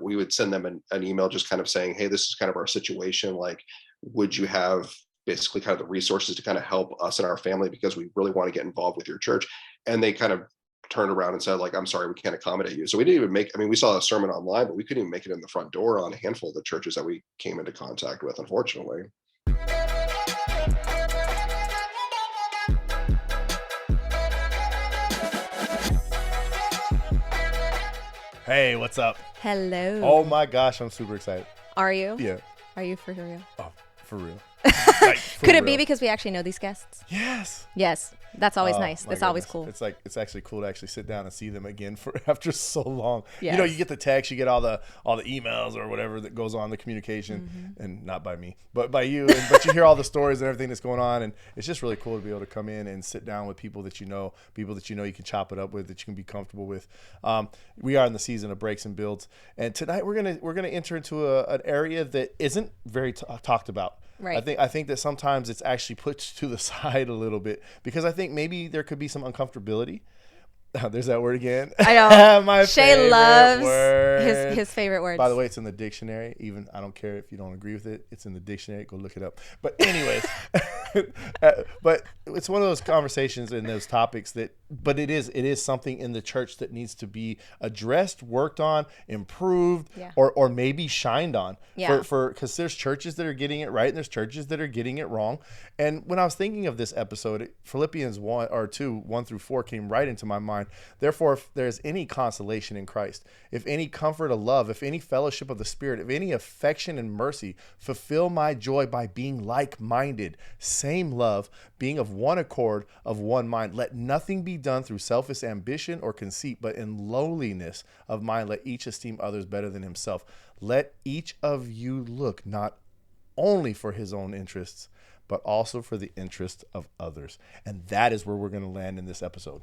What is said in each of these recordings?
we would send them an email just kind of saying, hey, this is kind of our situation. Like, would you have basically kind of the resources to kind of help us and our family because we really want to get involved with your church? And they kind of turned around and said, like, I'm sorry, we can't accommodate you. So we didn't even make, I mean, we saw a sermon online, but we couldn't even make it in the front door on a handful of the churches that we came into contact with, unfortunately. Hey, what's up? Hello. Oh my gosh, I'm super excited. Are you? Yeah. Are you for real? Oh, for real. Like, for Could it real. Be because we actually know these guests? Yes. Yes. That's always nice. That's always cool. It's actually cool to actually sit down and see them again for after so long. Yes. You know, you get the text, you get all the emails or whatever that goes on, the communication, and not by me, but by you. But you hear all the stories and everything that's going on, and it's just really cool to be able to come in and sit down with people that you know you can chop it up with, that you can be comfortable with. We are in the season of breaks and builds, and tonight we're gonna enter into an area that isn't very talked about. Right. I think that sometimes it's actually put to the side a little bit because I think maybe there could be some uncomfortability. Oh, there's that word again. I know. My Shay loves his favorite words. By the way, it's in the dictionary. Even I don't care if you don't agree with it. It's in the dictionary. Go look it up. But anyways, but it's one of those conversations and those topics but it is something in the church that needs to be addressed, worked on, improved, or maybe shined on. Yeah. Because there's churches that are getting it right and there's churches that are getting it wrong. And when I was thinking of this episode, Philippians 1-4 came right into my mind. Therefore, if there's any consolation in Christ, if any comfort of love, if any fellowship of the Spirit, if any affection and mercy, fulfill my joy by being like-minded, same love, being of one accord, of one mind. Let nothing be done through selfish ambition or conceit, but in lowliness of mind, let each esteem others better than himself. Let each of you look not only for his own interests, but also for the interest of others. And that is where we're going to land in this episode.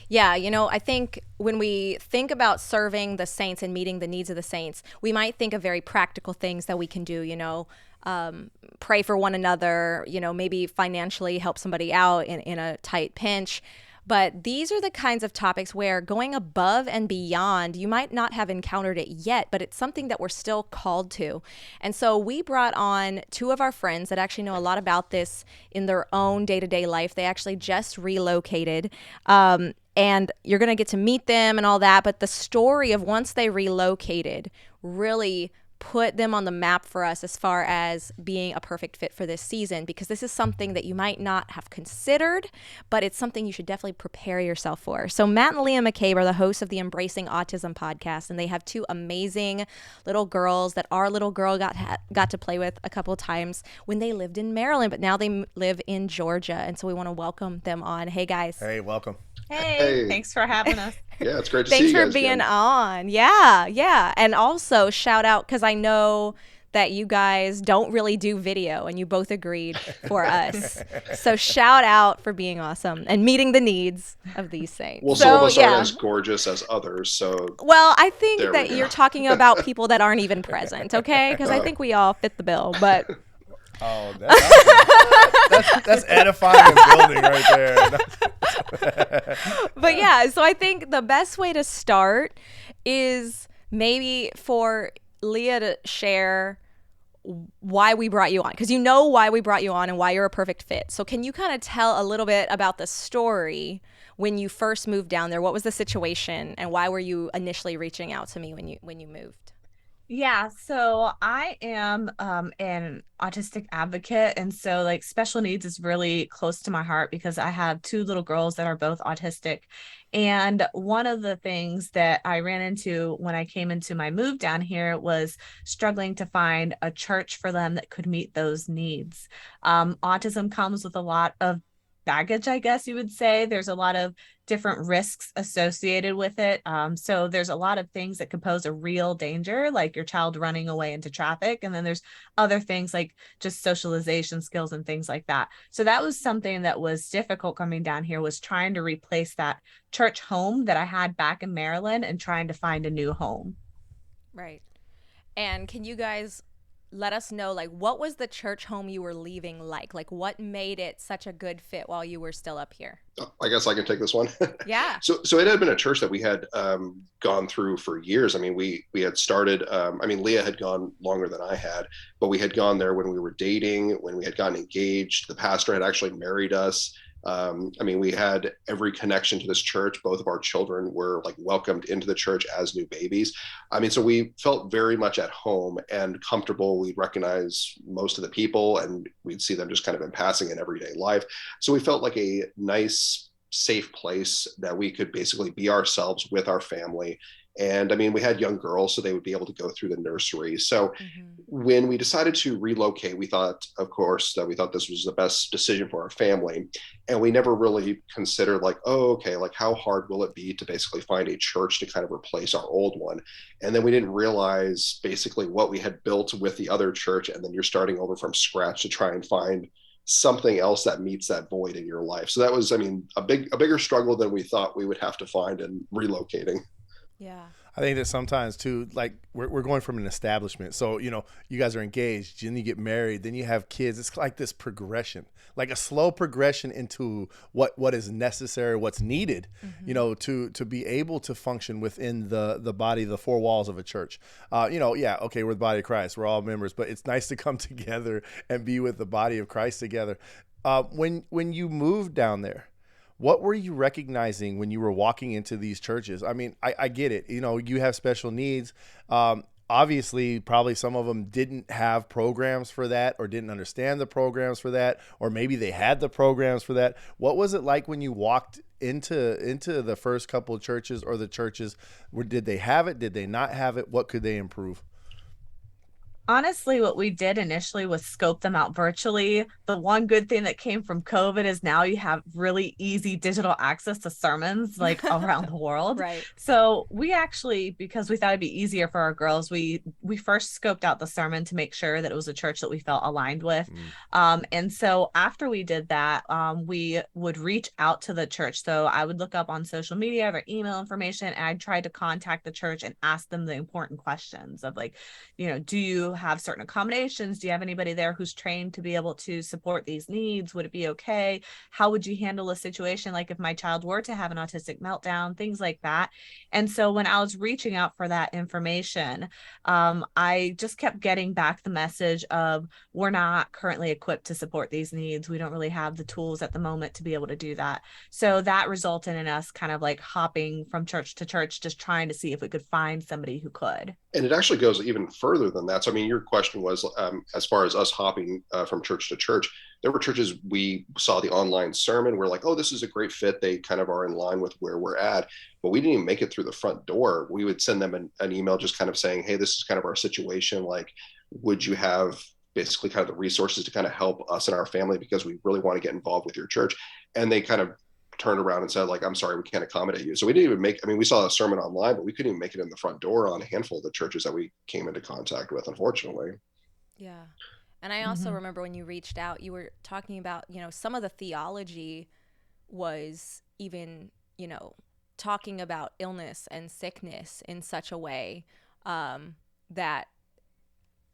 Yeah, I think when we think about serving the saints and meeting the needs of the saints, we might think of very practical things that we can do, pray for one another, maybe financially help somebody out in a tight pinch. But these are the kinds of topics where going above and beyond, you might not have encountered it yet, but it's something that we're still called to. And so we brought on two of our friends that actually know a lot about this in their own day-to-day life. They actually just relocated. And you're going to get to meet them and all that. But the story of once they relocated really put them on the map for us as far as being a perfect fit for this season, because this is something that you might not have considered, but it's something you should definitely prepare yourself for. So Matt and Lia McCabe are the hosts of the Embracing Autism podcast, and they have two amazing little girls that our little girl got to play with a couple of times when they lived in Maryland, but now they live in Georgia. And so we want to welcome them on. Hey, guys. Hey, welcome. Hey, thanks for having us. Yeah, it's great to see you guys. Thanks for being on. Yeah. And also shout out, because I know that you guys don't really do video and you both agreed for us. So shout out for being awesome and meeting the needs of these saints. Well, some of us aren't as gorgeous as others. So well, I think that you're talking about people that aren't even present, okay? Because I think we all fit the bill, but... Oh, that's edifying and building right there. But yeah, so I think the best way to start is maybe for Lia to share why we brought you on, because you know why we brought you on and why you're a perfect fit. So can you kind of tell a little bit about the story when you first moved down there? What was the situation and why were you initially reaching out to me when you moved? Yeah, so I am an autistic advocate, and so like special needs is really close to my heart because I have two little girls that are both autistic. And one of the things that I ran into when I came into my move down here was struggling to find a church for them that could meet those needs. Autism comes with a lot of baggage, I guess you would say. There's a lot of different risks associated with it. So there's a lot of things that could pose a real danger, like your child running away into traffic. And then there's other things like just socialization skills and things like that. So that was something that was difficult coming down here, was trying to replace that church home that I had back in Maryland and trying to find a new home. Right. And can you guys let us know, like, what was the church home you were leaving like? Like, what made it such a good fit while you were still up here? I guess I can take this one. Yeah. So it had been a church that we had gone through for years. I mean, we had started. I mean, Leah had gone longer than I had, but we had gone there when we were dating, when we had gotten engaged. The pastor had actually married us. I mean, we had every connection to this church. Both of our children were like welcomed into the church as new babies. I mean, so we felt very much at home and comfortable. We'd recognize most of the people and we'd see them just kind of in passing in everyday life. So we felt like a nice, safe place that we could basically be ourselves with our family. And I mean, we had young girls, so they would be able to go through the nursery. So Mm-hmm. when we decided to relocate, we thought, of course, that we thought this was the best decision for our family. And we never really considered, like, oh, okay, like how hard will it be to basically find a church to kind of replace our old one? And then we didn't realize basically what we had built with the other church. And then you're starting over from scratch to try and find something else that meets that void in your life. So that was, I mean, a bigger struggle than we thought we would have to find in relocating. Yeah. I think that sometimes too, like we're going from an establishment. So, you guys are engaged, then you get married, then you have kids. It's like this progression, like a slow progression into what is necessary, what's needed, to be able to function within the body, the four walls of a church. Yeah, okay, we're the body of Christ. We're all members, but it's nice to come together and be with the body of Christ together. When you moved down there, what were you recognizing when you were walking into these churches? I mean, I get it. You have special needs. Obviously, probably some of them didn't have programs for that or didn't understand the programs for that, or maybe they had the programs for that. What was it like when you walked into the first couple of churches or the churches? Did they have it? Did they not have it? What could they improve? Honestly, what we did initially was scope them out virtually. The one good thing that came from COVID is now you have really easy digital access to sermons like around the world. Right. So we actually, because we thought it'd be easier for our girls, we first scoped out the sermon to make sure that it was a church that we felt aligned with. And so after we did that, we would reach out to the church. So I would look up on social media, their email information, and I'd try to contact the church and ask them the important questions of like, do you have certain accommodations? Do you have anybody there who's trained to be able to support these needs? Would it be okay? How would you handle a situation like if my child were to have an autistic meltdown, things like that? And so when I was reaching out for that information, I just kept getting back the message of we're not currently equipped to support these needs. We don't really have the tools at the moment to be able to do that. So that resulted in us kind of like hopping from church to church, just trying to see if we could find somebody who could. And it actually goes even further than that. So, I mean, your question was as far as us hopping from church to church, there were churches we saw the online sermon. We're like, oh, this is a great fit. They kind of are in line with where we're at. But we didn't even make it through the front door. We would send them an email just kind of saying, hey, this is kind of our situation. Like, would you have basically kind of the resources to kind of help us and our family because we really want to get involved with your church? And they kind of turned around and said, like, I'm sorry, we can't accommodate you. So we didn't even we saw a sermon online, but we couldn't even make it in the front door on a handful of the churches that we came into contact with, unfortunately. Yeah. And I also remember when you reached out, you were talking about, some of the theology was even, talking about illness and sickness in such a way that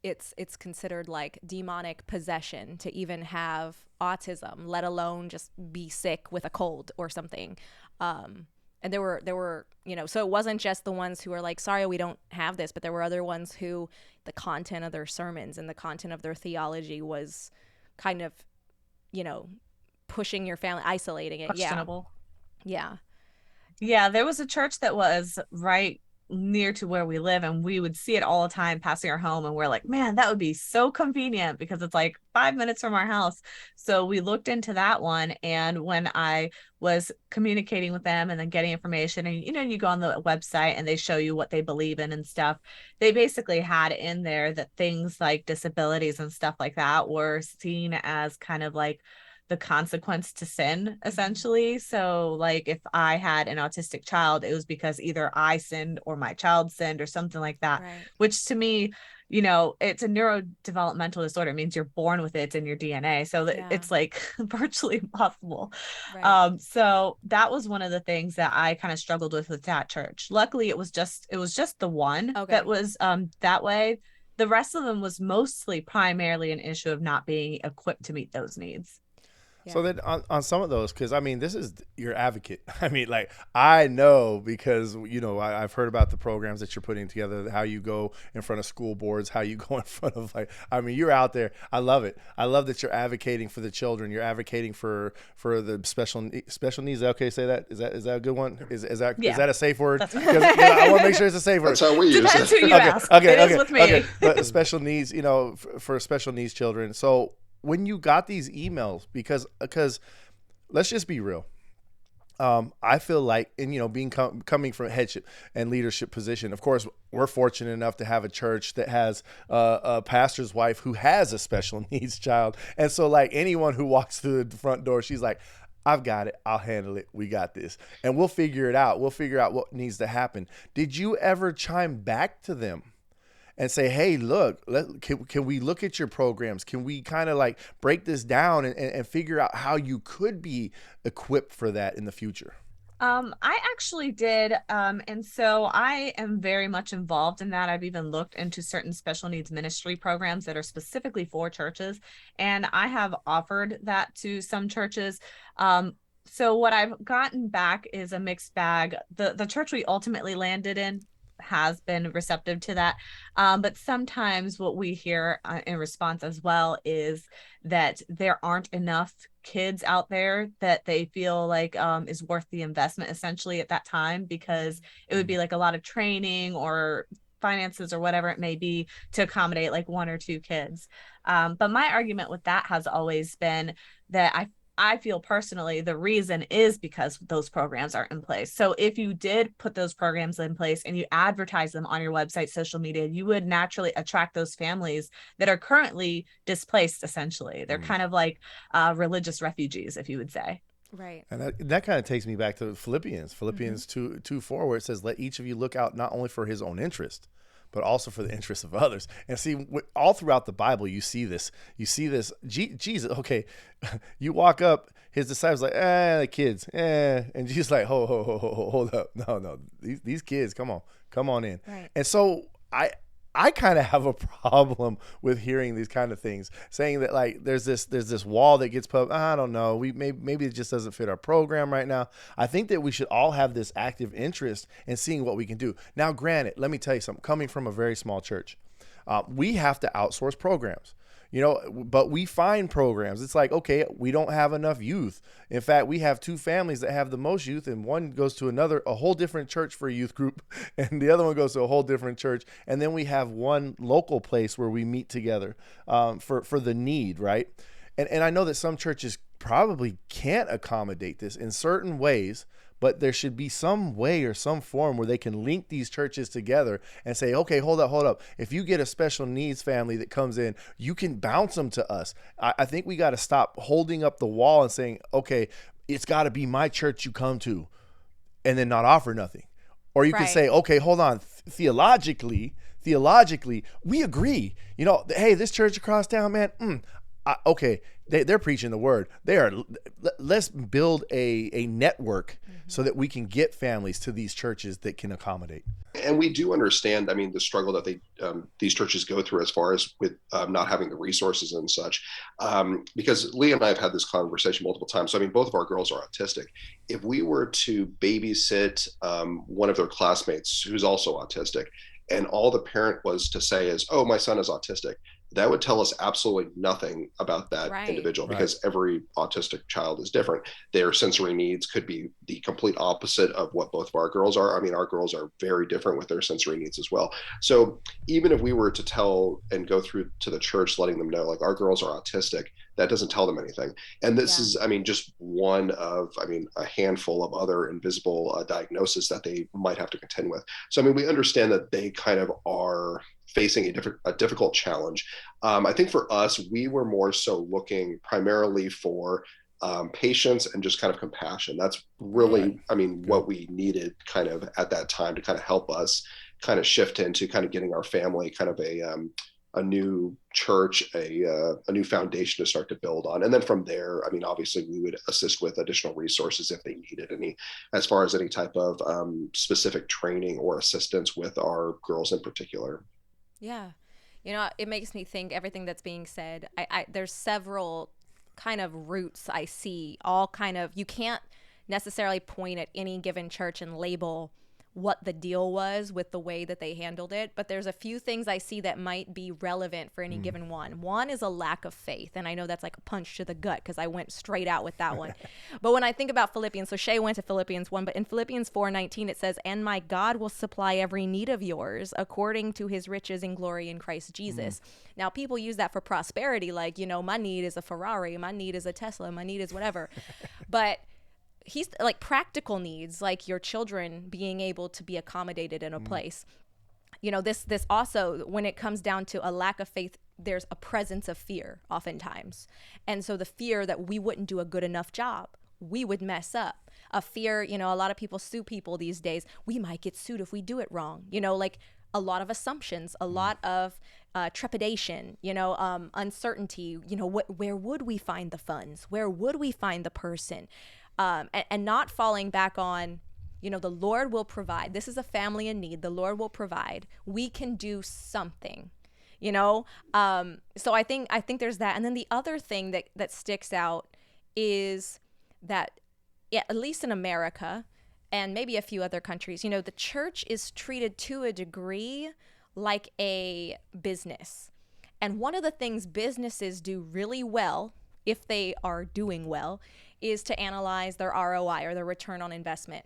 it's considered like demonic possession to even have autism, let alone just be sick with a cold or something. And there were, so it wasn't just the ones who are like, sorry, we don't have this, but there were other ones who the content of their sermons and the content of their theology was kind of, pushing your family, isolating it. Questionable. Yeah. Yeah, there was a church that was right near to where we live, and we would see it all the time passing our home, and we're like, man, that would be so convenient because it's like 5 minutes from our house. So we looked into that one, and when I was communicating with them and then getting information, and you go on the website and they show you what they believe in and stuff, they basically had in there that things like disabilities and stuff like that were seen as kind of like the consequence to sin, essentially. So like if I had an autistic child, it was because either I sinned or my child sinned or something like that. Right. Which to me, it's a neurodevelopmental disorder. It means you're born with it, it's in your DNA. So it's like virtually impossible. Right. So that was one of the things that I kind of struggled with that church. Luckily it was just the one that was that way. the rest of them was mostly primarily an issue of not being equipped to meet those needs. So then on some of those, because I mean, this is your advocate. I mean, like, I know because, I've heard about the programs that you're putting together, how you go in front of school boards, how you go in front of, like, I mean, you're out there. I love it. I love that you're advocating for the children. You're advocating for the special needs. Is that okay to say that? Is that a good one? Is that a safe word? Because I want to make sure it's a safe word. That's how we use Depends it. who you ask. It is with me. Okay. But special needs, for special needs children. So when you got these emails, because let's just be real. I feel like, and coming from headship and leadership position, of course, we're fortunate enough to have a church that has a pastor's wife who has a special needs child. And so, like, anyone who walks through the front door, she's like, I've got it. I'll handle it. We got this. And we'll figure it out. We'll figure out what needs to happen. Did you ever chime back to them and say, hey, look, can we look at your programs? Can we kind of like break this down and figure out how you could be equipped for that in the future? I actually did. And so I am very much involved in that. I've even looked into certain special needs ministry programs that are specifically for churches. And I have offered that to some churches. So what I've gotten back is a mixed bag. The church we ultimately landed in has been receptive to that. But sometimes what we hear in response as well is that there aren't enough kids out there that they feel like is worth the investment essentially at that time, because it would be like a lot of training or finances or whatever it may be to accommodate like one or two kids. But my argument with that has always been that I feel personally the reason is because those programs are in place. So if you did put those programs in place and you advertise them on your website, social media, you would naturally attract those families that are currently displaced, essentially. They're kind of like religious refugees, if you would say. Right. And that kind of takes me back to Philippians 2:4, where it says, let each of you look out not only for his own interest, but also for the interests of others. And see, all throughout the Bible, you see this. Jesus, okay, you walk up, his disciples like, the kids, and Jesus like, hold up, no, these kids, come on in. Right. And so I kind of have a problem with hearing these kind of things, saying that like there's this wall that gets put up. I don't know. Maybe it just doesn't fit our program right now. I think that we should all have this active interest in seeing what we can do. Now, granted, let me tell you something. Coming from a very small church, we have to outsource programs. But we find programs. It's like, okay, we don't have enough youth. In fact, we have two families that have the most youth, and one goes to a whole different church for a youth group, and the other one goes to a whole different church. And then we have one local place where we meet together for the need, right? And I know that some churches probably can't accommodate this in certain ways, but there should be some way or some form where they can link these churches together and say, okay, hold up. If you get a special needs family that comes in, you can bounce them to us. I think we got to stop holding up the wall and saying, okay, it's got to be my church you come to, and then not offer nothing. Or you can say, okay, hold on, theologically, we agree. Hey, this church across town, man, okay, they're preaching the word. Let's build a network so that we can get families to these churches that can accommodate. And we do understand, I mean, the struggle that these churches go through as far as with not having the resources and such, because Lee and I have had this conversation multiple times. So, I mean, both of our girls are autistic. If we were to babysit one of their classmates who's also autistic, and all the parent was to say is, oh, my son is autistic, that would tell us absolutely nothing about that individual, because every autistic child is different. Their sensory needs could be the complete opposite of what both of our girls are. I mean, our girls are very different with their sensory needs as well. So even if we were to tell and go through to the church, letting them know, like, our girls are autistic, that doesn't tell them anything. And this is, I mean, just one of, I mean, a handful of other invisible diagnoses that they might have to contend with. So, I mean, we understand that they kind of are facing a difficult challenge. I think for us, we were more so looking primarily for patience and just kind of compassion. That's really, I mean, what we needed kind of at that time to kind of help us kind of shift into kind of getting our family kind of a new church, a new foundation to start to build on. And then from there, I mean, obviously we would assist with additional resources if they needed any, as far as any type of specific training or assistance with our girls in particular. Yeah. You know, it makes me think everything that's being said. There's several kind of roots I see, all kind of, you can't necessarily point at any given church and label what the deal was with the way that they handled it, but there's a few things I see that might be relevant for any given one. One is a lack of faith, and I know that's like a punch to the gut because I went straight out with that one. But when I think about Philippians, so Shay went to Philippians 1, but in Philippians 4:19 it says, "And my God will supply every need of yours according to his riches in glory in Christ Jesus." Now people use that for prosperity, like, you know, my need is a Ferrari, my need is a Tesla, my need is whatever. But he's like practical needs, like your children being able to be accommodated in a place. You know, this also, when it comes down to a lack of faith, there's a presence of fear oftentimes. And so the fear that we wouldn't do a good enough job, we would mess up. A fear, you know, a lot of people sue people these days. We might get sued if we do it wrong. You know, like a lot of assumptions, a lot of trepidation, you know, uncertainty, you know, where would we find the funds? Where would we find the person? And not falling back on, you know, the Lord will provide. This is a family in need. The Lord will provide. We can do something, you know? So I think there's that. And then the other thing that sticks out is that, yeah, at least in America and maybe a few other countries, you know, the church is treated to a degree like a business. And one of the things businesses do really well, if they are doing well, is to analyze their ROI, or their return on investment.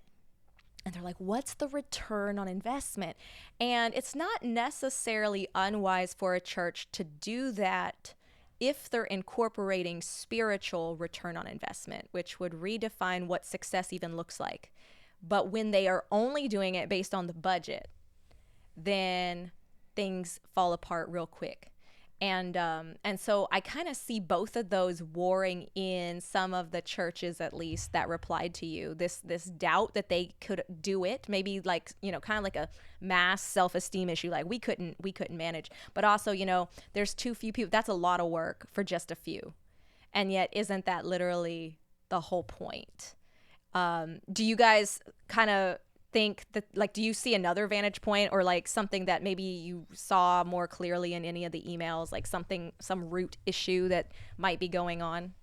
And they're like, what's the return on investment? And it's not necessarily unwise for a church to do that if they're incorporating spiritual return on investment, which would redefine what success even looks like. But when they are only doing it based on the budget, then things fall apart real quick. And so I kind of see both of those warring in some of the churches, at least, that replied to you. This doubt that they could do it, maybe like, you know, kind of like a mass self-esteem issue, like we couldn't manage. But also, you know, there's too few people. That's a lot of work for just a few. And yet, isn't that literally the whole point? Do you guys kind of think that, like, do you see another vantage point, or like something that maybe you saw more clearly in any of the emails, like some root issue that might be going on?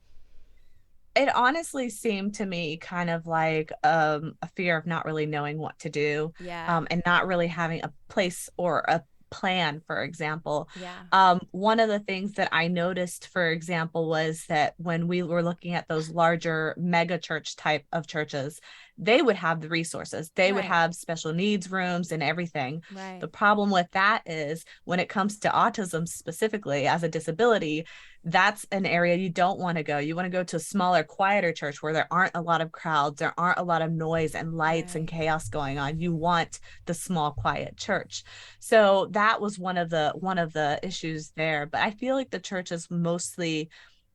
It honestly seemed to me kind of like a fear of not really knowing what to do, Yeah. and not really having a place or a plan, for example. Yeah. One of the things that I noticed, for example, was that when we were looking at those larger mega church type of churches, they would have the resources. They would Right. have special needs rooms and everything. Right. The problem with that is when it comes to autism specifically as a disability, that's an area you don't want to go. You want to go to a smaller, quieter church where there aren't a lot of crowds, there aren't a lot of noise and lights and chaos going on. You want the small, quiet church. So that was one of the issues there. But I feel like the church is mostly,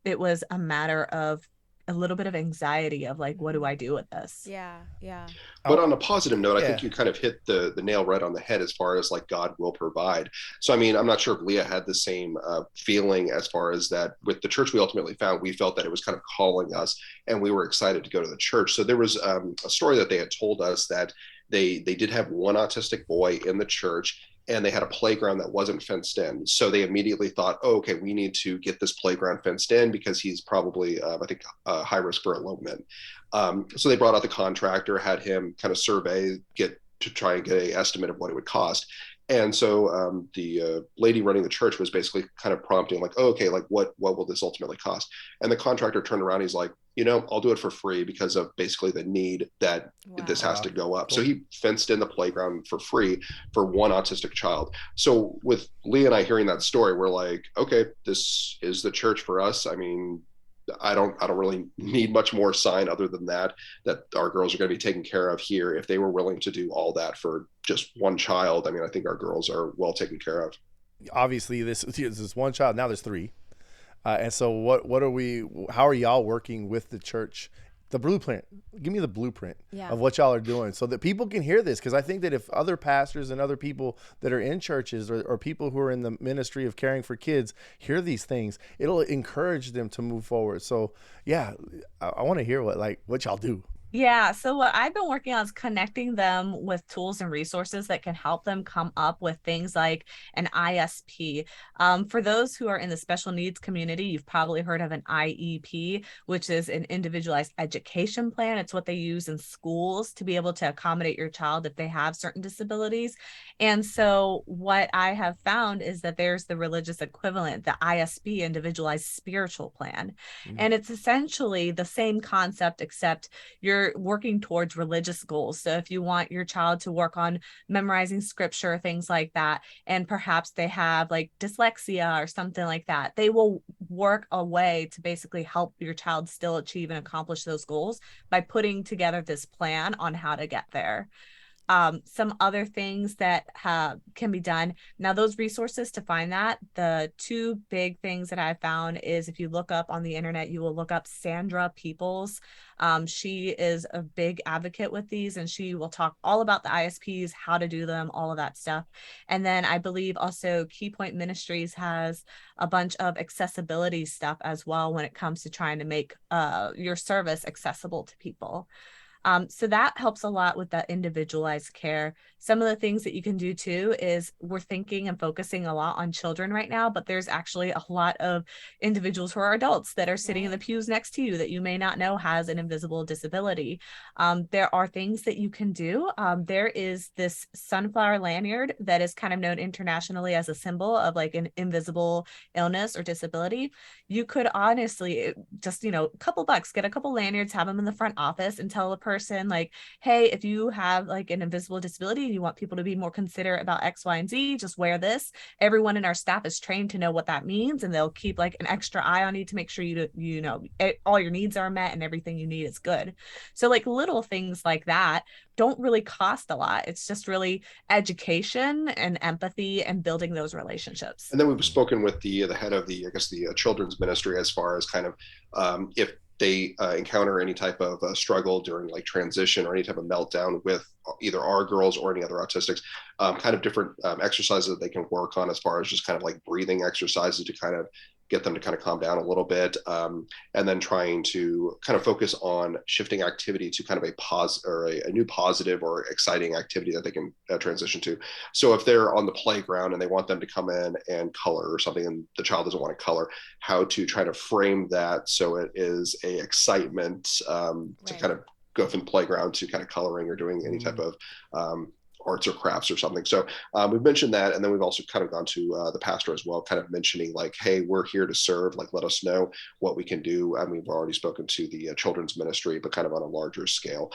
it was a matter of a little bit of anxiety of like, what do I do with this? Yeah. Yeah. But on a positive note, I Yeah. think you kind of hit the nail right on the head as far as like God will provide. So, I mean, I'm not sure if Leah had the same feeling as far as that with the church we ultimately found. We felt that it was kind of calling us, and we were excited to go to the church. So there was a story that they had told us that they did have one autistic boy in the church, and they had a playground that wasn't fenced in. So they immediately thought, oh, okay, we need to get this playground fenced in because he's probably, I think, high risk for elopement. So they brought out the contractor, had him kind of survey, to try and get an estimate of what it would cost. And so the lady running the church was basically kind of prompting like, oh, okay, like what will this ultimately cost? And the contractor turned around. He's like, you know, I'll do it for free because of basically the need that this has to go up. Cool. So he fenced in the playground for free for one autistic child. So with Leah and I hearing that story, we're like, okay, this is the church for us. I mean, I don't really need much more sign other than that our girls are going to be taken care of here. If they were willing to do all that for just one child, I mean, I think our girls are well taken care of. Obviously, this is one child. Now there's three. And so how are y'all working with the church? The blueprint. Give me the blueprint of what y'all are doing so that people can hear this. Because I think that if other pastors and other people that are in churches or people who are in the ministry of caring for kids hear these things, it'll encourage them to move forward. So yeah, I want to hear what y'all do. Yeah, so what I've been working on is connecting them with tools and resources that can help them come up with things like an ISP. For those who are in the special needs community, you've probably heard of an IEP, which is an individualized education plan. It's what they use in schools to be able to accommodate your child if they have certain disabilities. And so what I have found is that there's the religious equivalent, the ISB, Individualized Spiritual Plan. Mm. And it's essentially the same concept, except you're working towards religious goals. So if you want your child to work on memorizing scripture, things like that, and perhaps they have like dyslexia or something like that, they will work a way to basically help your child still achieve and accomplish those goals by putting together this plan on how to get there. Some other things that can be done. Now, those resources to find that, the two big things that I found is if you look up on the internet, you will look up Sandra Peoples. She is a big advocate with these, and she will talk all about the ISPs, how to do them, all of that stuff. And then I believe also Key Point Ministries has a bunch of accessibility stuff as well when it comes to trying to make your service accessible to people. So that helps a lot with that individualized care. Some of the things that you can do too is we're thinking and focusing a lot on children right now, but there's actually a lot of individuals who are adults that are sitting in the pews next to you that you may not know has an invisible disability. There are things that you can do. There is this sunflower lanyard that is kind of known internationally as a symbol of like an invisible illness or disability. You could honestly just, a couple bucks, get a couple lanyards, have them in the front office and tell the person like, hey, if you have like an invisible disability and you want people to be more considerate about X, Y, and Z, just wear this. Everyone in our staff is trained to know what that means, and they'll keep like an extra eye on you to make sure all your needs are met and everything you need is good. So like little things like that don't really cost a lot. It's just really education and empathy and building those relationships. And then we've spoken with the head of the, I guess, the children's ministry as far as kind of if they encounter any type of struggle during like transition or any type of meltdown with either our girls or any other autistics, kind of different exercises that they can work on as far as just kind of like breathing exercises to kind of get them to kind of calm down a little bit, and then trying to kind of focus on shifting activity to kind of a pause or a new positive or exciting activity that they can transition to. So if they're on the playground and they want them to come in and color or something and the child doesn't want to color, how to try to frame that so it is a excitement to kind of go from the playground to kind of coloring or doing any type of arts or crafts or something. So we've mentioned that, and then we've also kind of gone to the pastor as well, kind of mentioning like, hey, we're here to serve, like let us know what we can do. And we've already spoken to the children's ministry, but kind of on a larger scale,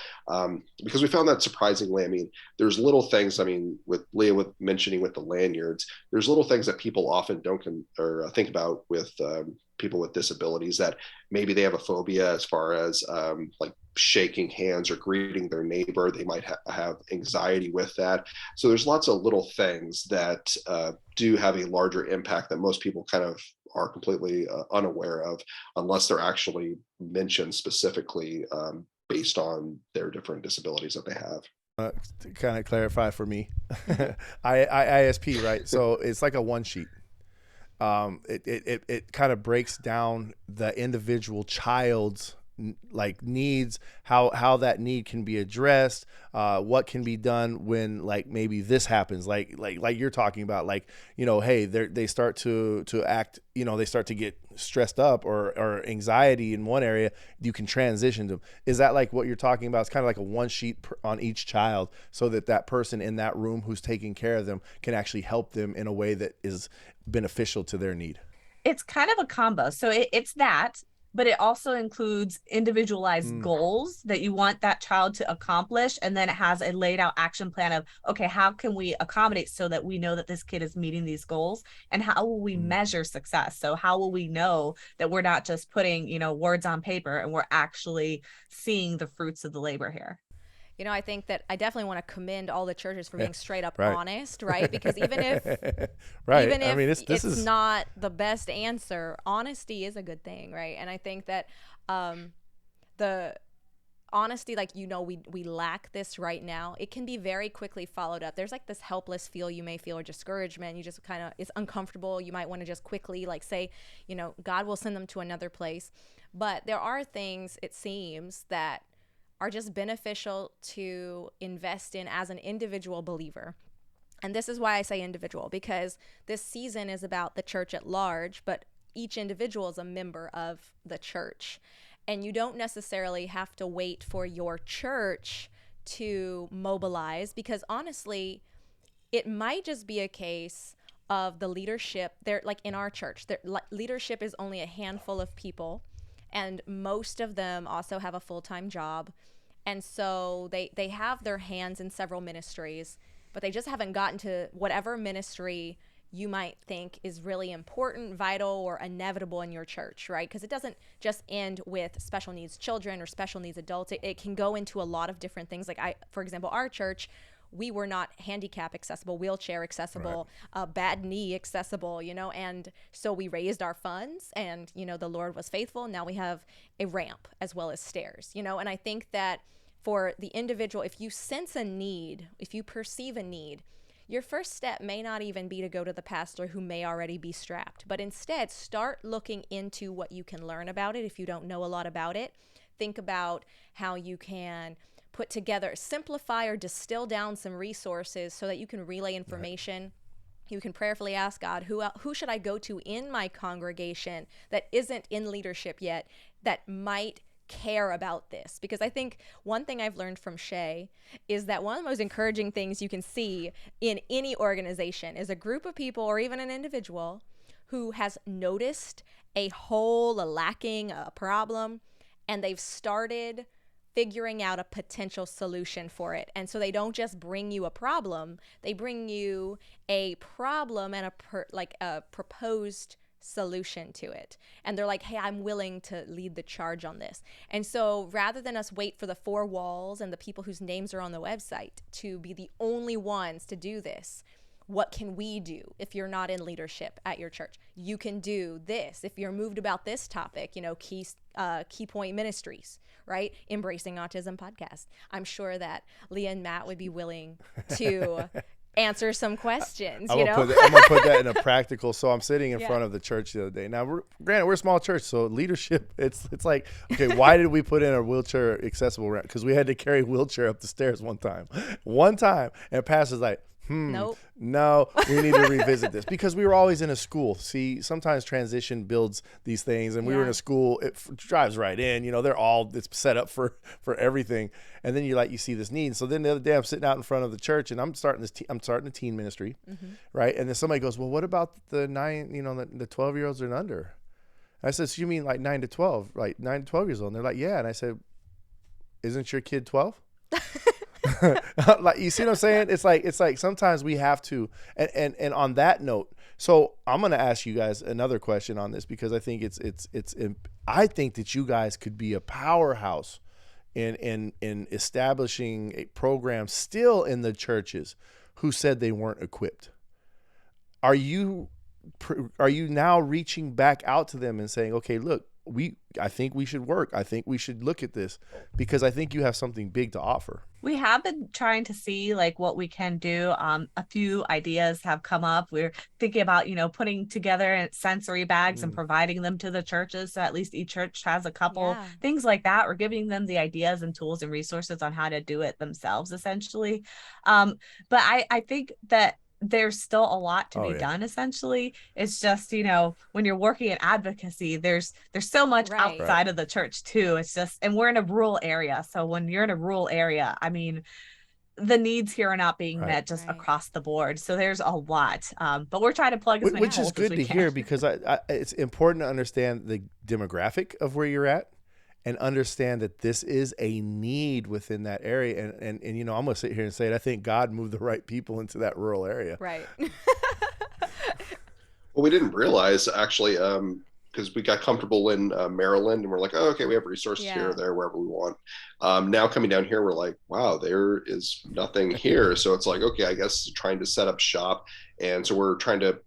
because we found that surprisingly, I mean, there's little things, I mean, with Leah with mentioning with the lanyards, there's little things that people often don't or think about with people with disabilities, that maybe they have a phobia as far as like shaking hands or greeting their neighbor. They might have anxiety with that. So there's lots of little things that do have a larger impact that most people kind of are completely unaware of unless they're actually mentioned specifically based on their different disabilities that they have. To kind of clarify for me, ISP, right? So it's like a one sheet. It kind of breaks down the individual child's like needs, how that need can be addressed, what can be done when like maybe this happens, like you're talking about, like, hey, they start to act, they start to get stressed up or anxiety in one area, you can transition them. Is that like what you're talking about? It's kind of like a one sheet on each child, so that person in that room who's taking care of them can actually help them in a way that is beneficial to their need. It's kind of a combo. So it's that, but it also includes individualized goals that you want that child to accomplish. And then it has a laid out action plan of, okay, how can we accommodate so that we know that this kid is meeting these goals? And how will we measure success? So how will we know that we're not just putting, words on paper and we're actually seeing the fruits of the labor here? I think that I definitely want to commend all the churches for being straight up right. honest, right? Because even if right. even if I mean, it's not the best answer, honesty is a good thing, right? And I think that the honesty, like, we lack this right now. It can be very quickly followed up. There's like this helpless feel you may feel, or discouragement. You just kind of, it's uncomfortable. You might want to just quickly like say, God will send them to another place. But there are things, it seems, that are just beneficial to invest in as an individual believer. And this is why I say individual, because this season is about the church at large, but each individual is a member of the church. And you don't necessarily have to wait for your church to mobilize, because honestly, it might just be a case of the leadership there. Like in our church, leadership is only a handful of people, and most of them also have a full-time job, and so they have their hands in several ministries, but they just haven't gotten to whatever ministry you might think is really important, vital, or inevitable in your church, right? Because it doesn't just end with special needs children or special needs adults. It can go into a lot of different things. Like for example, our church, we were not handicap accessible, wheelchair accessible, bad knee accessible, and so we raised our funds, and, the Lord was faithful. Now we have a ramp as well as stairs, and I think that for the individual, if you sense a need, if you perceive a need, your first step may not even be to go to the pastor who may already be strapped, but instead start looking into what you can learn about it if you don't know a lot about it. Think about how you can put together, simplify or distill down some resources so that you can relay information. Right. You can prayerfully ask God, who should I go to in my congregation that isn't in leadership yet that might care about this? Because I think one thing I've learned from Shay is that one of the most encouraging things you can see in any organization is a group of people or even an individual who has noticed a hole, a lacking, a problem, and they've started figuring out a potential solution for it. And so they don't just bring you a problem, they bring you a problem and a proposed solution to it. And they're like, hey, I'm willing to lead the charge on this. And so rather than us wait for the four walls and the people whose names are on the website to be the only ones to do this, what can we do if you're not in leadership at your church? You can do this. If you're moved about this topic, Key Point Ministries, right? Embracing Autism podcast. I'm sure that Leah and Matt would be willing to answer some questions. I'm gonna put that in a practical. So I'm sitting in front of the church the other day. Now, we're a small church, so leadership. It's like, okay, why did we put in a wheelchair accessible ramp? Because we had to carry a wheelchair up the stairs one time, and pastor's like, Nope. No, we need to revisit this, because we were always in a school. See, sometimes transition builds these things, and we were in a school. It drives right in. It's set up for everything. And then you see this need. So then the other day, I'm sitting out in front of the church, and I'm starting a teen ministry, right? And then somebody goes, "Well, what about the 12-year-olds and under?" And I said, "So you mean like 9 to 12, like 9 to 12 years old?" And they're like, "Yeah." And I said, "Isn't your kid 12?" Like, you see what I'm saying? It's like sometimes we have to, and on that note, so I'm going to ask you guys another question on this, because I think I think that you guys could be a powerhouse in establishing a program still in the churches who said they weren't equipped. Are you now reaching back out to them and saying, okay, look, I think we should work. I think we should look at this, because I think you have something big to offer. We have been trying to see what we can do. A few ideas have come up. We're thinking about, putting together sensory bags and providing them to the churches. So at least each church has a couple things like that. We're giving them the ideas and tools and resources on how to do it themselves, essentially. But I think that there's still a lot to be done. Essentially, it's just, when you're working in advocacy, there's so much outside of the church too. It's just, and we're in a rural area. So when you're in a rural area, I mean, the needs here are not being met just across the board. So there's a lot, but we're trying to plug as many holes as we can. Which is good to hear, because it's important to understand the demographic of where you're at, and understand that this is a need within that area. And I'm going to sit here and say it. I think God moved the right people into that rural area. Right. Well, we didn't realize, actually, because we got comfortable in Maryland, and we're like, oh, okay, we have resources here or there, wherever we want. Now coming down here, we're like, wow, there is nothing here. So it's like, okay, I guess trying to set up shop. And so we're trying to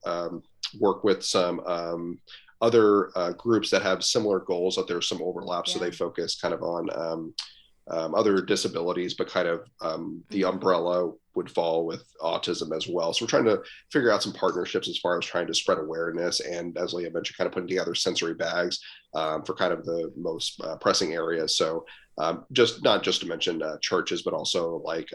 work with some other groups that have similar goals, that there's some overlap. So they focus kind of on other disabilities, but kind of the umbrella would fall with autism as well. So we're trying to figure out some partnerships as far as trying to spread awareness. And as Leah mentioned, kind of putting together sensory bags for kind of the most pressing areas. So Just not just to mention churches, but also like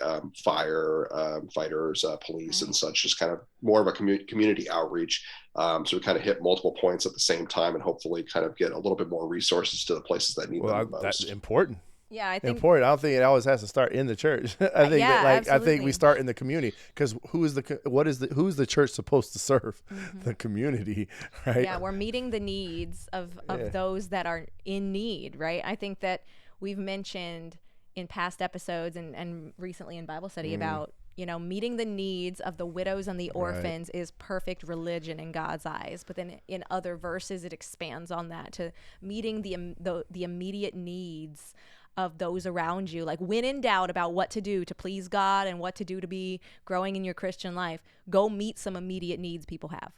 fire fighters, police, and such. Just kind of more of a community outreach. So we kind of hit multiple points at the same time, and hopefully kind of get a little bit more resources to the places that need them the most. That's important. Yeah, I think important. I don't think it always has to start in the church. I think yeah, that I absolutely. think we start in the community, because who's the church supposed to serve? The community, right? Yeah, we're meeting the needs of those that are in need, right? I think that we've mentioned in past episodes and recently in Bible study about, meeting the needs of the widows and the orphans is perfect religion in God's eyes. But then in other verses, it expands on that to meeting the immediate needs of those around you. Like, when in doubt about what to do to please God and what to do to be growing in your Christian life, go meet some immediate needs people have.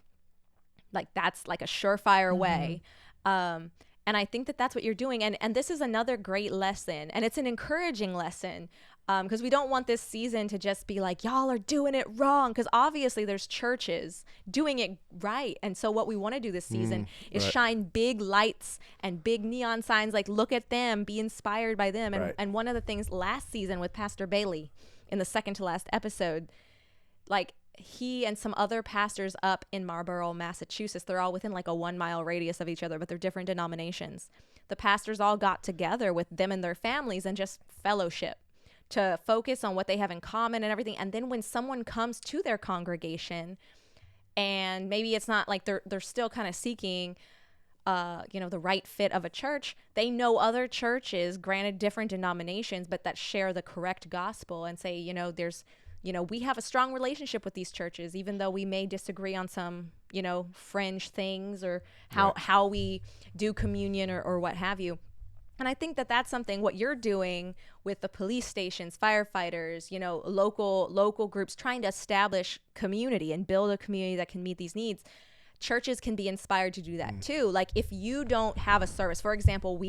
Like, that's like a surefire way. And I think that that's what you're doing. And this is another great lesson, and it's an encouraging lesson, because we don't want this season to just be like, y'all are doing it wrong, because obviously there's churches doing it right. And so what we want to do this season is shine big lights and big neon signs, like, look at them, be inspired by them. And one of the things last season with Pastor Bailey in the second to last episode, like, he and some other pastors up in Marlborough, Massachusetts, they're all within like a 1 mile radius of each other, but they're different denominations. The pastors all got together with them and their families and just fellowship to focus on what they have in common and everything. And then when someone comes to their congregation, and maybe it's not like they're still kind of seeking the right fit of a church, they know other churches, granted different denominations, but that share the correct gospel, and say, we have a strong relationship with these churches, even though we may disagree on some, fringe things, or how we do communion or what have you. And I think that that's something, what you're doing with the police stations, firefighters, local groups, trying to establish community and build a community that can meet these needs. Churches can be inspired to do that too. Like, if you don't have a service, for example,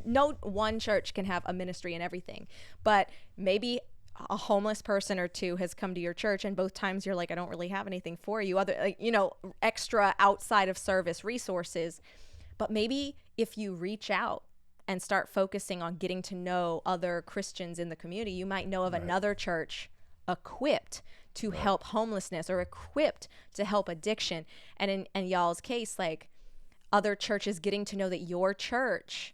no one church can have a ministry and everything, but maybe a homeless person or two has come to your church, and both times you're like, I don't really have anything for you, other, extra outside of service resources. But maybe if you reach out and start focusing on getting to know other Christians in the community, you might know of another church equipped to help homelessness, or equipped to help addiction. And in y'all's case, like, other churches getting to know that your church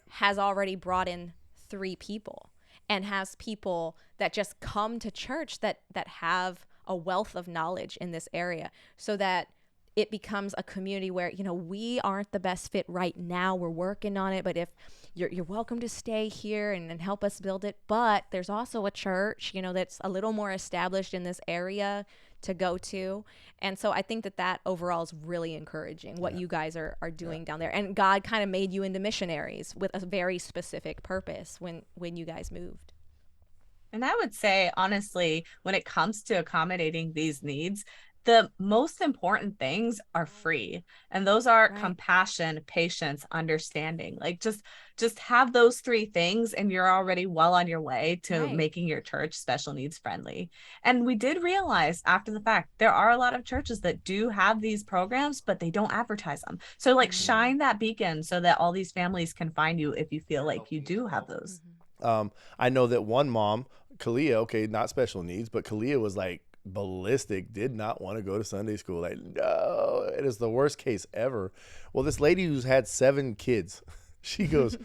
has already brought in 3 people, and has people that just come to church that have a wealth of knowledge in this area, so that it becomes a community where, we aren't the best fit right now. We're working on it, but if you're welcome to stay here and help us build it. But there's also a church, that's a little more established in this area to go to. And so I think that overall is really encouraging, what you guys are doing down there. And God kind of made you into missionaries with a very specific purpose when you guys moved. And I would say, honestly, when it comes to accommodating these needs, the most important things are free. And those are compassion, patience, understanding. Like, just have those 3 things, and you're already well on your way to making your church special needs friendly. And we did realize after the fact, there are a lot of churches that do have these programs, but they don't advertise them. So, like, shine that beacon so that all these families can find you if you feel like you do have those. I know that one mom, Kalia, not special needs, but Kalia was like ballistic, did not want to go to Sunday school. Like, no, it is the worst case ever. Well, this lady who's had 7 kids, she goes,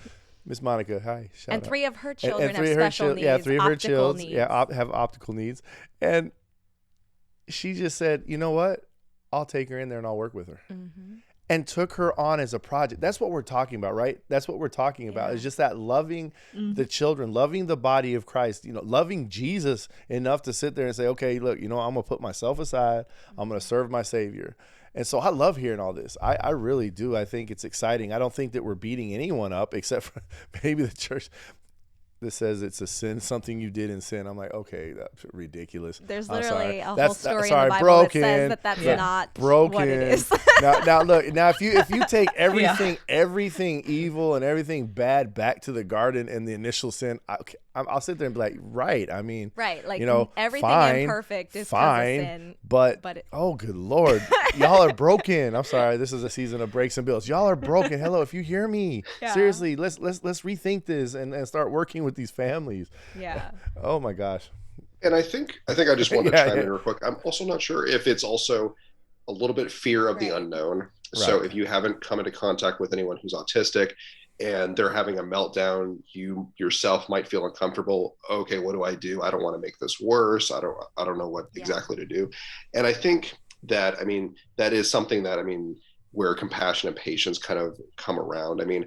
Miss Monica, hi. Shout and out. 3 of her children have of special her needs. Yeah, 3 of her children needs. have optical needs. And she just said, you know what? I'll take her in there and I'll work with her. And took her on as a project. That's what we're talking about, right? That's what we're talking about. It's just that loving the children, loving the body of Christ, loving Jesus enough to sit there and say, okay, look, I'm going to put myself aside. I'm going to serve my Savior. And so I love hearing all this. I really do. I think it's exciting. I don't think that we're beating anyone up, except for maybe the church that says it's a sin, something you did in sin. I'm like, okay, that's ridiculous. There's literally a whole story in the Bible broken, that says that's not broken. What it is. now look, if you take everything evil and everything bad back to the garden and the initial sin, I'll sit there and be like, right. I mean, right. Like, you know, everything fine, imperfect is 'cause of fine, sin. but But oh, good Lord, y'all are broken. I'm sorry. This is a season of breaks and bills. Y'all are broken. Hello, if you hear me, Yeah. seriously, let's rethink this and start working with these families. Yeah. Oh my gosh. And I think I just want to Yeah, chime yeah. in real quick. I'm also not sure if it's also a little bit fear of the Right. unknown. So Right. if you haven't come into contact with anyone who's autistic and they're having a meltdown, you yourself might feel uncomfortable. Okay, what do I do? I don't want to make this worse. I don't know what Yeah. exactly to do. And I think that, I mean, that is something that, I mean, where compassion and patience kind of come around. I mean,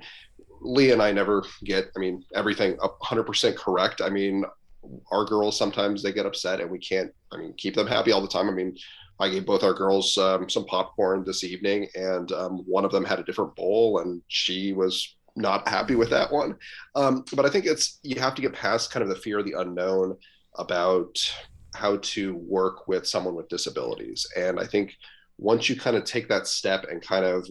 Lee and I never get, I mean, everything 100% correct. I mean, our girls sometimes they get upset and we can't, I mean, keep them happy all the time. I mean, I gave both our girls some popcorn this evening, and one of them had a different bowl, and she was not happy with that one. But I think it's, you have to get past kind of the fear of the unknown about how to work with someone with disabilities. And I think once you kind of take that step and kind of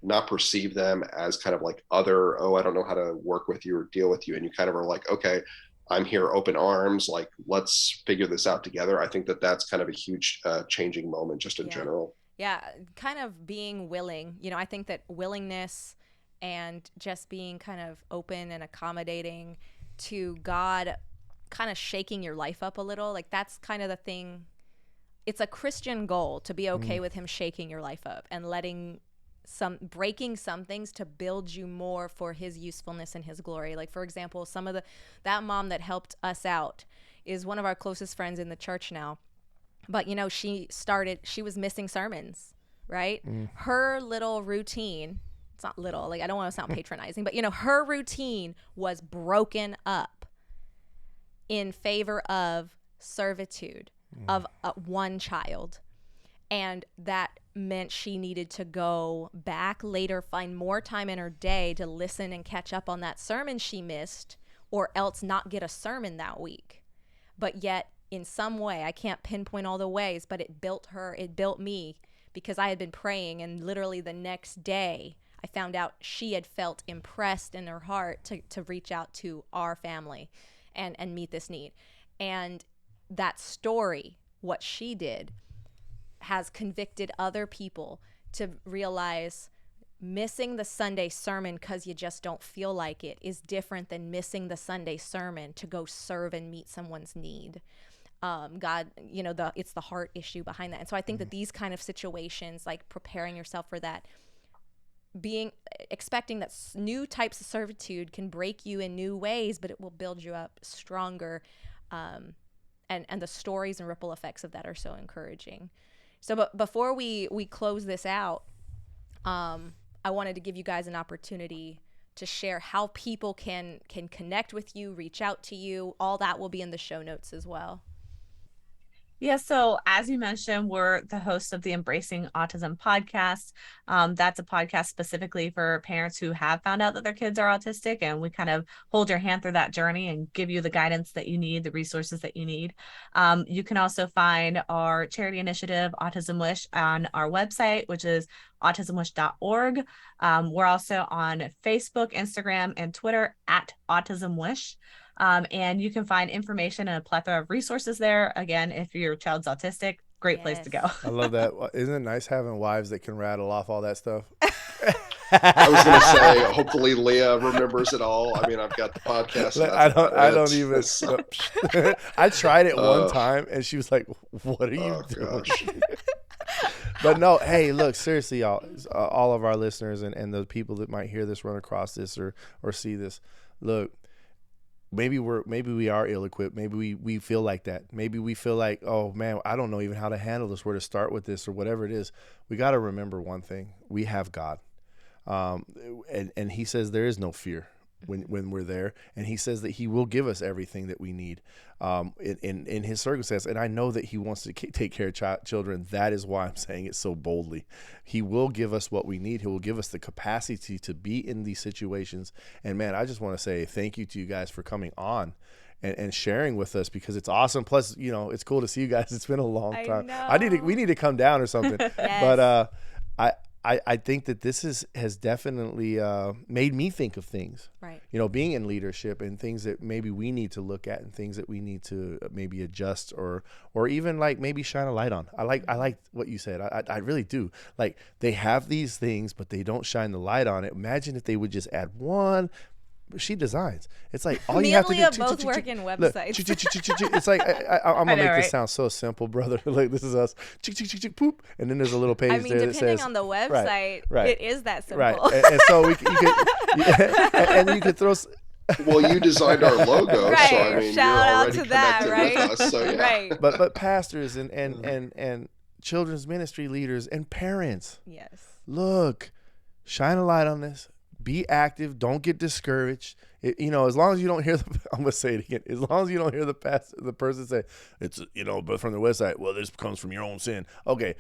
not perceive them as kind of like other, oh, I don't know how to work with you or deal with you, and you kind of are like, okay, I'm here, open arms, like let's figure this out together. I think that that's kind of a huge changing moment just in Yeah. general. Yeah, kind of being willing. You know, I think that willingness and just being kind of open and accommodating to God kind of shaking your life up a little, like that's kind of the thing. It's a Christian goal to be okay with him shaking your life up and breaking some things to build you more for his usefulness and his glory. Like, for example, that mom that helped us out is one of our closest friends in the church now. But, you know, she was missing sermons, right? Her little routine, it's not little, like I don't want to sound patronizing, but, you know, her routine was broken up in favor of servitude of one child. And that meant she needed to go back later, find more time in her day to listen and catch up on that sermon she missed, or else not get a sermon that week. But yet, in some way, I can't pinpoint all the ways, but it built me, because I had been praying, and literally the next day I found out she had felt impressed in her heart to reach out to our family and meet this need. And that story, what she did, has convicted other people to realize missing the Sunday sermon because you just don't feel like it is different than missing the Sunday sermon to go serve and meet someone's need. God, you know, it's the heart issue behind that. And so I think that these kind of situations, like preparing yourself for that, expecting that new types of servitude can break you in new ways, but it will build you up stronger. And the stories and ripple effects of that are so encouraging. So, but before we close this out, I wanted to give you guys an opportunity to share how people can connect with you, reach out to you. All that will be in the show notes as well. Yeah, so as you mentioned, we're the hosts of the Embracing Autism podcast. That's a podcast specifically for parents who have found out that their kids are autistic, and we kind of hold your hand through that journey and give you the guidance that you need, the resources that you need. You can also find our charity initiative, Autism Wish, on our website, which is autismwish.org. We're also on Facebook, Instagram, and Twitter at Autism Wish. And you can find information and a plethora of resources there. Again, if your child's autistic, great place to go. I love that. Isn't it nice having wives that can rattle off all that stuff? I was going to say, hopefully Leah remembers it all. I mean, I've got the podcast. I don't even. I tried it one time, and she was like, "What are you doing?" Gosh. But no, hey, look, seriously, y'all, all of our listeners and the people that might hear this, run across this, or see this, look. Maybe we are ill-equipped. Maybe we feel like that. Maybe we feel like, oh man, I don't know even how to handle this, where to start with this, or whatever it is. We got to remember one thing: we have God, and He says there is no fear when we're there, and He says that He will give us everything that we need in His circumstance. And I know that He wants to take care of children. That is why I'm saying it so boldly. He will give us what we need. He will give us the capacity to be in these situations. And man, I just want to say thank you to you guys for coming on and sharing with us, because it's awesome. Plus, you know, it's cool to see you guys. It's been a long time. I know. We need to come down or something. Yes. But I think that this has definitely made me think of things, Right. you know, being in leadership and things that maybe we need to look at and things that we need to maybe adjust or even like maybe shine a light on. I like what you said. I really do. Like, they have these things, but they don't shine the light on it. Imagine if they would just add one. She designs. It's like all Me you have and to Leah do. both work in websites. It's like I'm gonna know, make right? this sound so simple, brother. Like, this is us. Poop, and then there's a little page I mean, there that depending says on the website, right. it is that simple. right. And so you could and you could throw. Well, you designed our logo, Right. so I mean, Shout you're out already to that, connected right? with us. So yeah. Right. But pastors and children's ministry leaders and parents, Yes. look, shine a light on this. Be active. Don't get discouraged. You know, as long as you don't hear I'm gonna say it again. As long as you don't hear the person say it's, you know, but from the website, well, this comes from your own sin. Okay,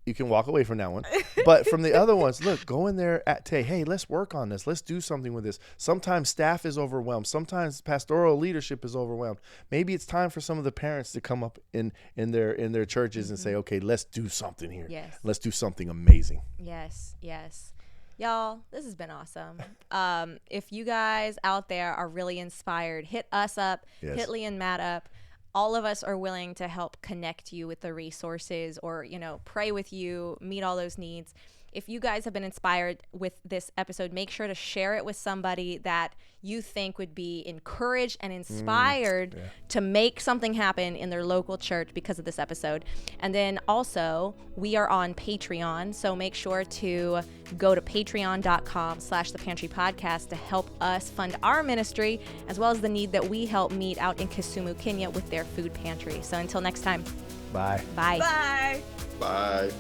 you can walk away from that one. But from the other ones, look, go in there hey, let's work on this. Let's do something with this. Sometimes staff is overwhelmed. Sometimes pastoral leadership is overwhelmed. Maybe it's time for some of the parents to come up in their churches and say, okay, let's do something here. Yes. Let's do something amazing. Yes. Y'all, this has been awesome. If you guys out there are really inspired, hit us up, Yes. hit Lee and Matt up. All of us are willing to help connect you with the resources or, you know, pray with you, meet all those needs. If you guys have been inspired with this episode, make sure to share it with somebody that you think would be encouraged and inspired to make something happen in their local church because of this episode. And then also, we are on Patreon, so make sure to go to patreon.com/thepantrypodcast to help us fund our ministry, as well as the need that we help meet out in Kisumu, Kenya with their food pantry. So until next time, Bye. bye. Bye. Bye.